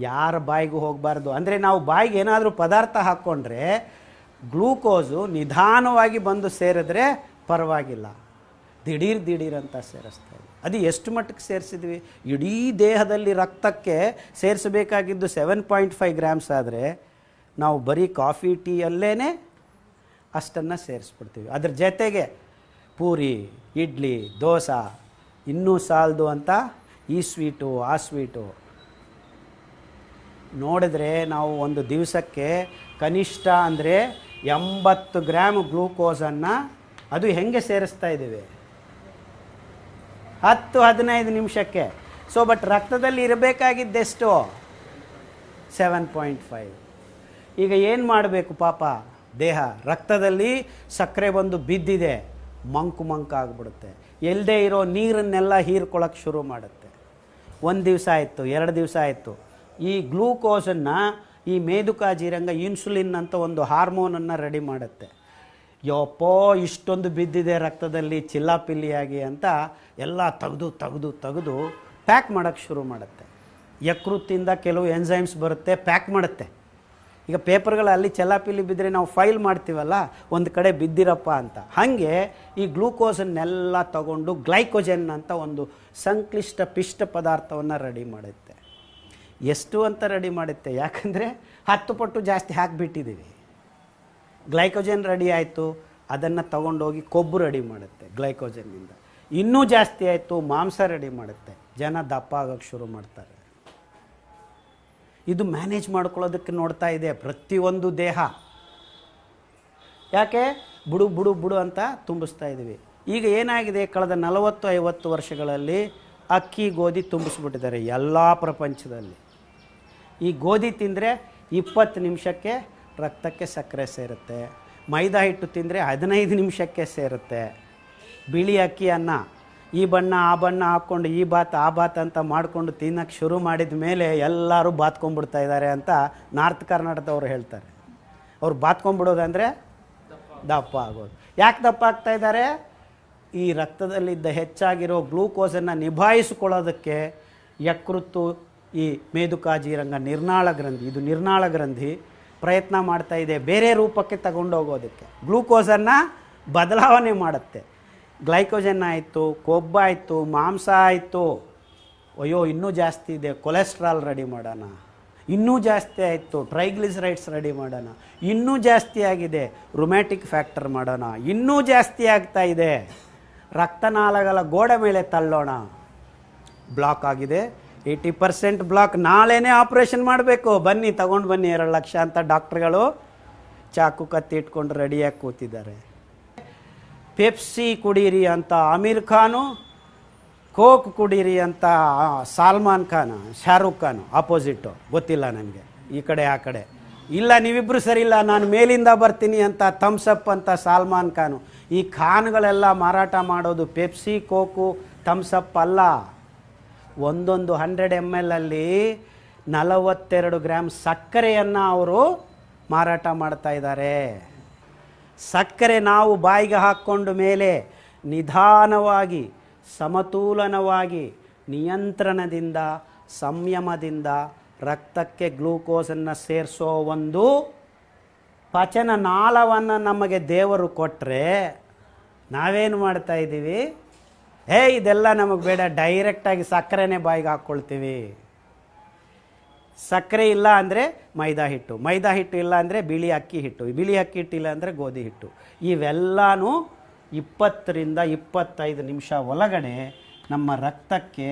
ಯಾರ ಬಾಯಿಗೂ ಹೋಗಬಾರ್ದು. ಅಂದರೆ ನಾವು ಬಾಯಿಗೆ ಏನಾದರೂ ಪದಾರ್ಥ ಹಾಕ್ಕೊಂಡ್ರೆ ಗ್ಲೂಕೋಸು ನಿಧಾನವಾಗಿ ಬಂದು ಸೇರಿದ್ರೆ ಪರವಾಗಿಲ್ಲ, ದಿಢೀರ್ ಅಂತ ಸೇರಿಸ್ತಾ ಇದ್ವಿ. ಅದು ಎಷ್ಟು ಮಟ್ಟಕ್ಕೆ ಸೇರಿಸಿದ್ವಿ? ಇಡೀ ದೇಹದಲ್ಲಿ ರಕ್ತಕ್ಕೆ ಸೇರಿಸಬೇಕಾಗಿದ್ದು 7.5 ಗ್ರಾಮ್ಸ್ ಆದರೆ ನಾವು ಬರೀ ಕಾಫಿ ಟೀಯಲ್ಲೇ ಅಷ್ಟನ್ನು ಸೇರಿಸ್ಬಿಡ್ತೀವಿ. ಅದ್ರ ಜೊತೆಗೆ ಪೂರಿ, ಇಡ್ಲಿ, ದೋಸೆ ಇನ್ನೂ ಸಾಲದು ಅಂತ ಈ ಸ್ವೀಟು ಆ ಸ್ವೀಟು. ನೋಡಿದ್ರೆ ನಾವು ಒಂದು ದಿವಸಕ್ಕೆ ಕನಿಷ್ಠ ಅಂದರೆ 80 ಗ್ರಾಮ್ ಗ್ಲೂಕೋಸನ್ನು ಅದು ಹೆಂಗೆ ಸೇರಿಸ್ತಾ ಇದ್ದೀವಿ? 10-15 ನಿಮಿಷಕ್ಕೆ. ಬಟ್ ರಕ್ತದಲ್ಲಿ ಇರಬೇಕಾಗಿದ್ದೆಷ್ಟು? 7.5. ಈಗ ಏನು ಮಾಡಬೇಕು ಪಾಪ ದೇಹ? ರಕ್ತದಲ್ಲಿ ಸಕ್ಕರೆ ಬಂದು ಬಿದ್ದಿದೆ, ಮಂಕು ಆಗಿಬಿಡುತ್ತೆ. ಎಲ್ಲದೇ ಇರೋ ನೀರನ್ನೆಲ್ಲ ಹೀರ್ಕೊಳ್ಳೋಕ್ಕೆ ಶುರು ಮಾಡುತ್ತೆ. 1 ದಿವಸ ಆಯಿತು, 2 ದಿವಸ ಆಯಿತು, ಈ ಗ್ಲೂಕೋಸನ್ನು ಈ ಮೇದುಕಾಜೀರಂಗ ಇನ್ಸುಲಿನ್ ಅಂತ ಒಂದು ಹಾರ್ಮೋನನ್ನು ರೆಡಿ ಮಾಡುತ್ತೆ. ಯಪ್ಪೋ ಇಷ್ಟೊಂದು ಬಿದ್ದಿದೆ ರಕ್ತದಲ್ಲಿ ಚಿಲ್ಲಾಪಿಲ್ಲಿಯಾಗಿ ಅಂತ ಎಲ್ಲ ತೆಗೆದು ಪ್ಯಾಕ್ ಮಾಡೋಕ್ಕೆ ಶುರು ಮಾಡುತ್ತೆ. ಯಕೃತ್ತಿಂದ ಕೆಲವು ಎನ್ಸೈಮ್ಸ್ ಬರುತ್ತೆ, ಪ್ಯಾಕ್ ಮಾಡುತ್ತೆ. ಈಗ ಪೇಪರ್ಗಳಲ್ಲಿ ಚೆಲ್ಲಾಪಿಲ್ಲಿ ಬಿದ್ದರೆ ನಾವು ಫೈಲ್ ಮಾಡ್ತೀವಲ್ಲ, ಒಂದು ಕಡೆ ಬಿದ್ದಿರಪ್ಪ ಅಂತ. ಹಾಗೆ ಈ ಗ್ಲೂಕೋಸನ್ನೆಲ್ಲ ತಗೊಂಡು ಗ್ಲೈಕೋಜನ್ ಅಂತ ಒಂದು ಸಂಕ್ಲಿಷ್ಟ ಪಿಷ್ಟ ಪದಾರ್ಥವನ್ನು ರೆಡಿ ಮಾಡುತ್ತೆ. ಎಷ್ಟು ಅಂತ ರೆಡಿ ಮಾಡುತ್ತೆ? ಯಾಕಂದರೆ 10 ಪಟ್ಟು ಜಾಸ್ತಿ ಹಾಕಿಬಿಟ್ಟಿದ್ದೀವಿ. ಗ್ಲೈಕೋಜನ್ ರೆಡಿ ಆಯಿತು, ಅದನ್ನು ತಗೊಂಡೋಗಿ ಕೊಬ್ಬು ರೆಡಿ ಮಾಡುತ್ತೆ ಗ್ಲೈಕೋಜನ್ನಿಂದ. ಇನ್ನೂ ಜಾಸ್ತಿ ಆಯಿತು ಮಾಂಸ ರೆಡಿ ಮಾಡುತ್ತೆ, ಜನ ದಪ್ಪ ಆಗೋಕ್ಕೆ ಶುರು ಮಾಡ್ತಾರೆ. ಇದು ಮ್ಯಾನೇಜ್ ಮಾಡ್ಕೊಳ್ಳೋದಕ್ಕೆ ನೋಡ್ತಾ ಇದೆ ಪ್ರತಿಯೊಂದು ದೇಹ. ಯಾಕೆ ಬುಡು ಬುಡು ಬುಡು ಅಂತ ತುಂಬಿಸ್ತಾ ಇದ್ದೀವಿ. ಈಗ ಏನಾಗಿದೆ, ಕಳೆದ 40-50 ವರ್ಷಗಳಲ್ಲಿ ಅಕ್ಕಿ ಗೋಧಿ ತುಂಬಿಸ್ಬಿಟ್ಟಿದ್ದಾರೆ ಎಲ್ಲ ಪ್ರಪಂಚದಲ್ಲಿ. ಈ ಗೋಧಿ ತಿಂದರೆ 20 ನಿಮಿಷಕ್ಕೆ ರಕ್ತಕ್ಕೆ ಸಕ್ಕರೆ ಸೇರುತ್ತೆ, ಮೈದಾ ಹಿಟ್ಟು ತಿಂದರೆ 15 ನಿಮಿಷಕ್ಕೆ ಸೇರುತ್ತೆ. ಬಿಳಿ ಅಕ್ಕಿ ಅನ್ನ ಈ ಬಣ್ಣ ಆ ಬಣ್ಣ ಹಾಕ್ಕೊಂಡು ಈ ಬಾತ್ ಆ ಬಾತ್ ಅಂತ ಮಾಡಿಕೊಂಡು ತಿನ್ನೋಕ್ಕೆ ಶುರು ಮಾಡಿದ ಮೇಲೆ ಎಲ್ಲರೂ ಬಾತ್ಕೊಂಡ್ಬಿಡ್ತಾ ಇದ್ದಾರೆ ಅಂತ ನಾರ್ತ್ ಕರ್ನಾಟಕದವ್ರು ಹೇಳ್ತಾರೆ. ಅವ್ರು ಬಾತ್ಕೊಂಡ್ಬಿಡೋದಂದರೆ ದಪ್ಪ ಆಗೋದು. ಯಾಕೆ ದಪ್ಪ ಆಗ್ತಾ ಇದ್ದಾರೆ? ಈ ರಕ್ತದಲ್ಲಿದ್ದ ಹೆಚ್ಚಾಗಿರೋ ಗ್ಲೂಕೋಸನ್ನು ನಿಭಾಯಿಸಿಕೊಳ್ಳೋದಕ್ಕೆ ಯಕೃತ್ತು, ಈ ಮೇದುಕಾಜೀರಂಗ ನಿರ್ನಾಳ ಗ್ರಂಥಿ, ಇದು ನಿರ್ನಾಳ ಗ್ರಂಥಿ ಪ್ರಯತ್ನ ಮಾಡ್ತಾ ಇದೆ ಬೇರೆ ರೂಪಕ್ಕೆ ತಗೊಂಡೋಗೋದಕ್ಕೆ. ಗ್ಲೂಕೋಸನ್ನು ಬದಲಾವಣೆ ಮಾಡುತ್ತೆ. ಗ್ಲೈಕೋಜನ್ ಆಯಿತು, ಕೊಬ್ಬಾಯಿತು, ಮಾಂಸ ಆಯಿತು, ಅಯ್ಯೋ ಇನ್ನೂ ಜಾಸ್ತಿ ಇದೆ ಕೊಲೆಸ್ಟ್ರಾಲ್ ರೆಡಿ ಮಾಡೋಣ, ಇನ್ನೂ ಜಾಸ್ತಿ ಆಯಿತು ಟ್ರೈಗ್ಲಿಸರೈಡ್ಸ್ ರೆಡಿ ಮಾಡೋಣ, ಇನ್ನೂ ಜಾಸ್ತಿ ಆಗಿದೆ ರುಮ್ಯಾಟಿಕ್ ಫ್ಯಾಕ್ಟರ್ ಮಾಡೋಣ, ಇನ್ನೂ ಜಾಸ್ತಿ ಆಗ್ತಾ ಇದೆ ರಕ್ತನಾಳಗಳ ಗೋಡೆ ಮೇಲೆ ತಳ್ಳೋಣ. ಬ್ಲಾಕ್ ಆಗಿದೆ, 80% ಬ್ಲಾಕ್, ನಾಳೆನೇ ಆಪ್ರೇಷನ್ ಮಾಡಬೇಕು, ಬನ್ನಿ ತಗೊಂಡು ಬನ್ನಿ 2 ಲಕ್ಷ ಅಂತ ಡಾಕ್ಟ್ರುಗಳು ಚಾಕು ಕತ್ತಿ ಇಟ್ಕೊಂಡು ರೆಡಿಯಾಗಿ ಕೂತಿದ್ದಾರೆ. ಪೆಪ್ಸಿ ಕುಡೀರಿ ಅಂತ ಅಮೀರ್ ಖಾನು, ಕೋಕ್ ಕುಡೀರಿ ಅಂತ ಸಲ್ಮಾನ್ ಖಾನ್, ಶಾರುಖ್ ಖಾನ್ ಆಪೋಸಿಟ್ಟು, ಗೊತ್ತಿಲ್ಲ ನನಗೆ ಈ ಕಡೆ ಆ ಕಡೆ. ಇಲ್ಲ ನೀವಿಬ್ಬರು ಸರಿ ಇಲ್ಲ ನಾನು ಮೇಲಿಂದ ಬರ್ತೀನಿ ಅಂತ ಥಮ್ಸಪ್ ಅಂತ ಸಲ್ಮಾನ್ ಖಾನು. ಈ ಖಾನ್ಗಳೆಲ್ಲ ಮಾರಾಟ ಮಾಡೋದು ಪೆಪ್ಸಿ, ಕೋಕು, ಥಮ್ಸಪ್ ಅಲ್ಲ. ಒಂದೊಂದು 100 ml ಅಲ್ಲಿ 42 ಗ್ರಾಮ್ ಸಕ್ಕರೆಯನ್ನು ಅವರು ಮಾರಾಟ ಮಾಡ್ತಾ ಇದ್ದಾರೆ. ಸಕ್ಕರೆ ನಾವು ಬಾಯಿಗೆ ಹಾಕ್ಕೊಂಡು ಮೇಲೆ ನಿಧಾನವಾಗಿ, ಸಮತೋಲನವಾಗಿ, ನಿಯಂತ್ರಣದಿಂದ, ಸಂಯಮದಿಂದ ರಕ್ತಕ್ಕೆ ಗ್ಲೂಕೋಸನ್ನು ಸೇರಿಸೋ ಒಂದು ಪಚನ ನಾಳವನ್ನು ನಮಗೆ ದೇವರು ಕೊಟ್ಟರೆ ನಾವೇನು ಮಾಡ್ತಾ ಇದ್ದೀವಿ? ಇದೆಲ್ಲ ನಮಗೆ ಬೇಡ, ಡೈರೆಕ್ಟಾಗಿ ಸಕ್ಕರೆನೇ ಬಾಯಿಗೆ ಹಾಕ್ಕೊಳ್ತೀವಿ. ಸಕ್ಕರೆ ಇಲ್ಲ ಅಂದರೆ ಮೈದಾ ಹಿಟ್ಟು, ಮೈದಾ ಹಿಟ್ಟು ಇಲ್ಲ ಅಂದರೆ ಬಿಳಿ ಅಕ್ಕಿ ಹಿಟ್ಟು, ಬಿಳಿ ಅಕ್ಕಿ ಹಿಟ್ಟು ಇಲ್ಲ ಅಂದರೆ ಗೋಧಿ ಹಿಟ್ಟು. ಇವೆಲ್ಲನೂ 20 ರಿಂದ 25 ನಿಮಿಷ ಒಳಗಡೆ ನಮ್ಮ ರಕ್ತಕ್ಕೆ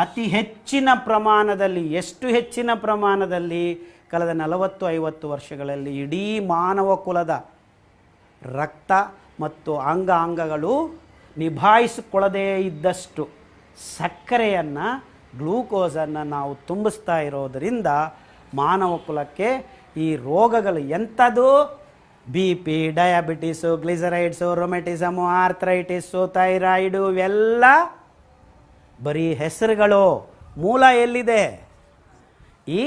ಅತಿ ಹೆಚ್ಚಿನ ಪ್ರಮಾಣದಲ್ಲಿ, ಎಷ್ಟು ಹೆಚ್ಚಿನ ಪ್ರಮಾಣದಲ್ಲಿ ಕಳೆದ 40-50 ವರ್ಷಗಳಲ್ಲಿ ಇಡೀ ಮಾನವ ಕುಲದ ರಕ್ತ ಮತ್ತು ಅಂಗಗಳು ನಿಭಾಯಿಸಿಕೊಳ್ಳದೇ ಇದ್ದಷ್ಟು ಸಕ್ಕರೆಯನ್ನು, ಗ್ಲೂಕೋಸನ್ನು ನಾವು ತುಂಬಿಸ್ತಾ ಇರೋದರಿಂದ ಮಾನವ ಕುಲಕ್ಕೆ ಈ ರೋಗಗಳು ಎಂಥದ್ದು? BP, ಡಯಾಬಿಟೀಸು, ಗ್ಲಿಸರೈಡ್ಸು, ರೊಮೆಟಿಸಮು, ಆರ್ಥ್ರೈಟಿಸು, ಥೈರಾಯ್ಡು, ಇವೆಲ್ಲ ಬರೀ ಹೆಸರುಗಳು. ಮೂಲ ಎಲ್ಲಿದೆ? ಈ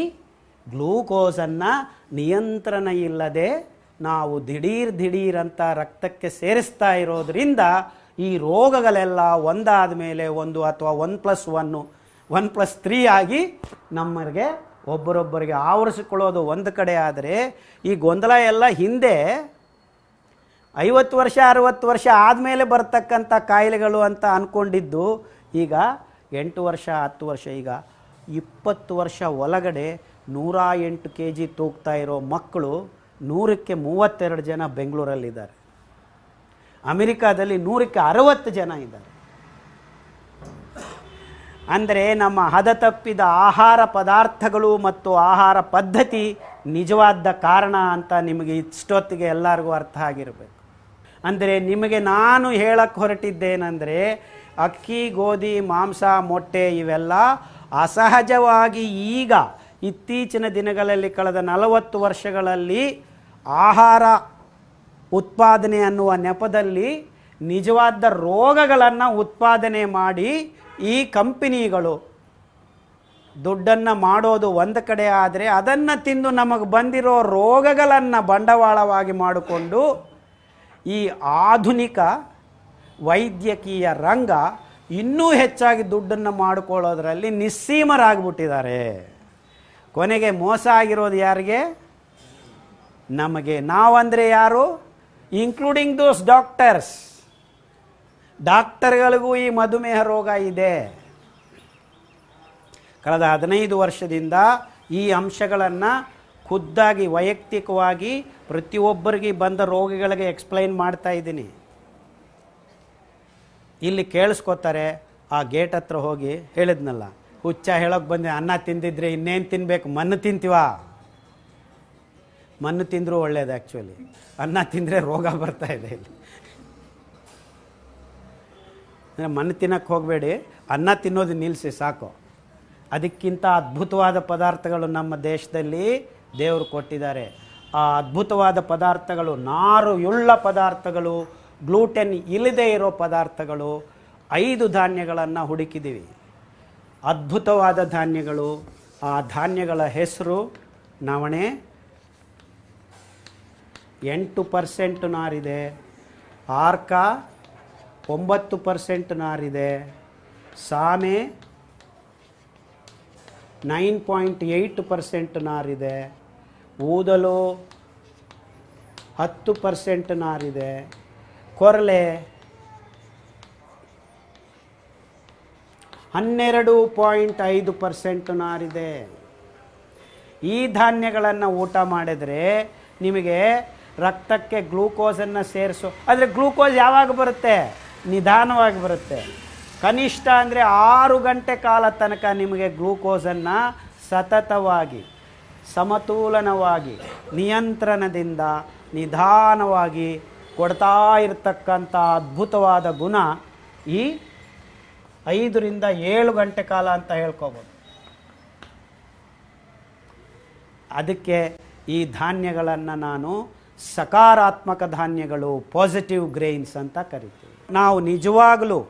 ಗ್ಲೂಕೋಸನ್ನು ನಿಯಂತ್ರಣ ಇಲ್ಲದೆ ನಾವು ದಿಢೀರ್ ಅಂತ ರಕ್ತಕ್ಕೆ ಸೇರಿಸ್ತಾ ಇರೋದರಿಂದ ಈ ರೋಗಗಳೆಲ್ಲ ಒಂದಾದ ಮೇಲೆ ಒಂದು ಅಥವಾ 1+1, 1+3 ಆಗಿ ನಮಗೆ ಒಬ್ಬರೊಬ್ಬರಿಗೆ ಆವರಿಸಿಕೊಳ್ಳೋದು ಒಂದು ಕಡೆ. ಆದರೆ ಈ ಗೊಂದಲ ಎಲ್ಲ ಹಿಂದೆ 50 ವರ್ಷ 60 ವರ್ಷ ಆದಮೇಲೆ ಬರ್ತಕ್ಕಂಥ ಕಾಯಿಲೆಗಳು ಅಂತ ಅಂದ್ಕೊಂಡಿದ್ದು ಈಗ 8 ವರ್ಷ 10 ವರ್ಷ, ಈಗ 20 ವರ್ಷ ಒಳಗಡೆ 108 kg ತೂಗ್ತಾ ಇರೋ ಮಕ್ಕಳು 100ಕ್ಕೆ 32 ಜನ ಬೆಂಗಳೂರಲ್ಲಿದ್ದಾರೆ. ಅಮೆರಿಕಾದಲ್ಲಿ 100ಕ್ಕೆ 60 ಜನ ಇದ್ದಾರೆ. ಅಂದರೆ ನಮ್ಮ ಹದತಪ್ಪಿದ ಆಹಾರ ಪದಾರ್ಥಗಳು ಮತ್ತು ಆಹಾರ ಪದ್ಧತಿ ನಿಜವಾದ ಕಾರಣ ಅಂತ ನಿಮಗೆ ಇಷ್ಟೊತ್ತಿಗೆ ಎಲ್ಲರಿಗೂ ಅರ್ಥ ಆಗಿರಬೇಕು. ಅಂದರೆ ನಿಮಗೆ ನಾನು ಹೇಳಕ್ಕೆ ಹೊರಟಿದ್ದೇನೆಂದರೆ ಅಕ್ಕಿ, ಗೋಧಿ, ಮಾಂಸ, ಮೊಟ್ಟೆ ಇವೆಲ್ಲ ಅಸಹಜವಾಗಿ ಈಗ ಇತ್ತೀಚಿನ ದಿನಗಳಲ್ಲಿ ಕಳೆದ 40 ವರ್ಷಗಳಲ್ಲಿ ಆಹಾರ ಉತ್ಪಾದನೆ ಅನ್ನುವ ನೆಪದಲ್ಲಿ ನಿಜವಾದ ರೋಗಗಳನ್ನು ಉತ್ಪಾದನೆ ಮಾಡಿ ಈ ಕಂಪನಿಗಳು ದುಡ್ಡನ್ನು ಮಾಡೋದು ಒಂದು ಕಡೆ ಆದರೆ, ಅದನ್ನು ತಿಂದು ನಮಗೆ ಬಂದಿರೋ ರೋಗಗಳನ್ನು ಬಂಡವಾಳವಾಗಿ ಮಾಡಿಕೊಂಡು ಈ ಆಧುನಿಕ ವೈದ್ಯಕೀಯ ರಂಗ ಇನ್ನೂ ಹೆಚ್ಚಾಗಿ ದುಡ್ಡನ್ನು ಮಾಡಿಕೊಳ್ಳೋದ್ರಲ್ಲಿ ನಿಸ್ಸೀಮರಾಗ್ಬಿಟ್ಟಿದ್ದಾರೆ. ಕೊನೆಗೆ ಮೋಸ ಆಗಿರೋದು ಯಾರಿಗೆ? ನಮಗೆ. ನಾವಂದರೆ ಯಾರು? ಇನ್ಕ್ಲೂಡಿಂಗ್ ದೋಸ್ ಡಾಕ್ಟರ್ಸ್. ಡಾಕ್ಟರ್ಗಳಿಗೂ ಈ ಮಧುಮೇಹ ರೋಗ ಇದೆ. ಕಳೆದ 15 ವರ್ಷದಿಂದ ಈ ಅಂಶಗಳನ್ನು ಖುದ್ದಾಗಿ ವೈಯಕ್ತಿಕವಾಗಿ ಪ್ರತಿಯೊಬ್ಬರಿಗೆ ಬಂದ ರೋಗಿಗಳಿಗೆ ಎಕ್ಸ್ಪ್ಲೈನ್ ಮಾಡ್ತಾ ಇದ್ದೀನಿ. ಇಲ್ಲಿ ಕೇಳಿಸ್ಕೊತಾರೆ, ಆ ಗೇಟ್ ಹತ್ರ ಹೋಗಿ ಹೇಳಿದ್ನಲ್ಲ, ಹುಚ್ಚ ಹೇಳೋಕೆ ಬಂದೆ, ಅನ್ನ ತಿಂದಿದ್ರೆ ಇನ್ನೇನು ತಿನ್ನಬೇಕು, ಮಣ್ಣು ತಿಂತೀವಾ? ಮಣ್ಣು ತಿಂದರೂ ಒಳ್ಳೇದು. ಆ್ಯಕ್ಚುಲಿ ಅನ್ನ ತಿಂದರೆ ರೋಗ ಬರ್ತಾ ಇದೆ ಇಲ್ಲಿ. ಮಣ್ಣು ತಿನ್ನಕ್ಕೆ ಹೋಗಬೇಡಿ, ಅನ್ನ ತಿನ್ನೋದು ನಿಲ್ಲಿಸಿ ಸಾಕು. ಅದಕ್ಕಿಂತ ಅದ್ಭುತವಾದ ಪದಾರ್ಥಗಳು ನಮ್ಮ ದೇಶದಲ್ಲಿ ದೇವರು ಕೊಟ್ಟಿದ್ದಾರೆ. ಆ ಅದ್ಭುತವಾದ ಪದಾರ್ಥಗಳು ನಾರುಯುಳ್ಳ ಪದಾರ್ಥಗಳು, ಗ್ಲೂಟೆನ್ ಇಲ್ಲದೆ ಇರೋ ಪದಾರ್ಥಗಳು, 5 ಧಾನ್ಯಗಳನ್ನು ಹುಡುಕಿದ್ದೀವಿ. ಅದ್ಭುತವಾದ ಧಾನ್ಯಗಳು. ಆ ಧಾನ್ಯಗಳ ಹೆಸರು ನವಣೆ 8% ನಾರಿದೆ, ಆರ್ಕ 9% ನಾರಿದೆ, ಸಾಮೆ 9.8% ನಾರಿದೆ, ಊದಲು 10% ನಾರಿದೆ, ಕೊರಲೆ 12.5% ನಾರಿದೆ. ಈ ಧಾನ್ಯಗಳನ್ನು ಊಟ ಮಾಡಿದರೆ ನಿಮಗೆ ರಕ್ತಕ್ಕೆ ಗ್ಲೂಕೋಸನ್ನು ಸೇರಿಸು. ಆದರೆ ಗ್ಲೂಕೋಸ್ ಯಾವಾಗ ಬರುತ್ತೆ? ನಿಧಾನವಾಗಿ ಬರುತ್ತೆ. ಕನಿಷ್ಠ ಅಂದರೆ 6 ಗಂಟೆ ಕಾಲ ತನಕ ನಿಮಗೆ ಗ್ಲೂಕೋಸನ್ನು ಸತತವಾಗಿ, ಸಮತೋಲನವಾಗಿ, ನಿಯಂತ್ರಣದಿಂದ ನಿಧಾನವಾಗಿ ಕೊಡ್ತಾ ಇರತಕ್ಕಂಥ ಅದ್ಭುತವಾದ ಗುಣ ಈ 5 ರಿಂದ 7 ಗಂಟೆ ಕಾಲ ಅಂತ ಹೇಳ್ಕೋಬೋದು. ಅದಕ್ಕೆ ಈ ಧಾನ್ಯಗಳನ್ನು ನಾನು ಸಕಾರಾತ್ಮಕ ಧಾನ್ಯಗಳು, ಪಾಸಿಟಿವ್ ಗ್ರೈನ್ಸ್ ಅಂತ ಕರಿತೀವಿ. ನಾವು ನಿಜವಾಗಲೂ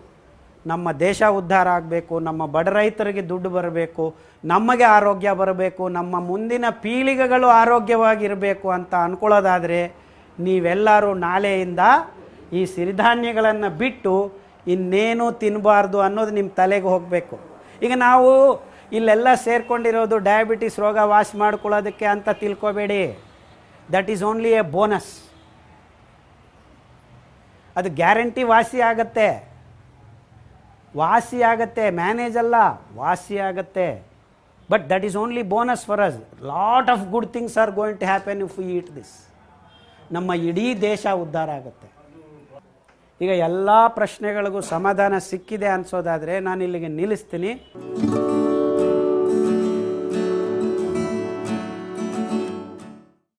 ನಮ್ಮ ದೇಶ ಉದ್ಧಾರ ಆಗಬೇಕು, ನಮ್ಮ ಬಡ ರೈತರಿಗೆ ದುಡ್ಡು ಬರಬೇಕು, ನಮಗೆ ಆರೋಗ್ಯ ಬರಬೇಕು, ನಮ್ಮ ಮುಂದಿನ ಪೀಳಿಗೆಗಳು ಆರೋಗ್ಯವಾಗಿರಬೇಕು ಅಂತ ಅಂದ್ಕೊಳ್ಳೋದಾದರೆ ನೀವೆಲ್ಲರೂ ನಾಳೆಯಿಂದ ಈ ಸಿರಿಧಾನ್ಯಗಳನ್ನು ಬಿಟ್ಟು ಇನ್ನೇನು ತಿನ್ನಬಾರ್ದು ಅನ್ನೋದು ನಿಮ್ಮ ತಲೆಗೆ ಹೋಗಬೇಕು. ಈಗ ನಾವು ಇಲ್ಲೆಲ್ಲ ಸೇರ್ಕೊಂಡಿರೋದು ಡಯಾಬಿಟಿಸ್ ರೋಗ ವಾಸಿ ಮಾಡ್ಕೊಳ್ಳೋದಕ್ಕೆ ಅಂತ ತಿಳ್ಕೊಬೇಡಿ. That is only a bonus. ಅದು ಗ್ಯಾರಂಟಿ ವಾಸಿ ಆಗತ್ತೆ, ಮ್ಯಾನೇಜ್ ಅಲ್ಲ, ವಾಸಿ ಆಗತ್ತೆ. But that is only bonus for us. Lot of good things are going to happen if we eat this. ನಮ್ಮ ಇಡೀ ದೇಶ ಉದ್ಧಾರ ಆಗುತ್ತೆ. ಈಗ ಎಲ್ಲ ಪ್ರಶ್ನೆಗಳಿಗೂ ಸಮಾಧಾನ ಸಿಕ್ಕಿದೆ ಅನ್ಸೋದಾದರೆ ನಾನು ಇಲ್ಲಿಗೆ ನಿಲ್ಲಿಸ್ತೀನಿ.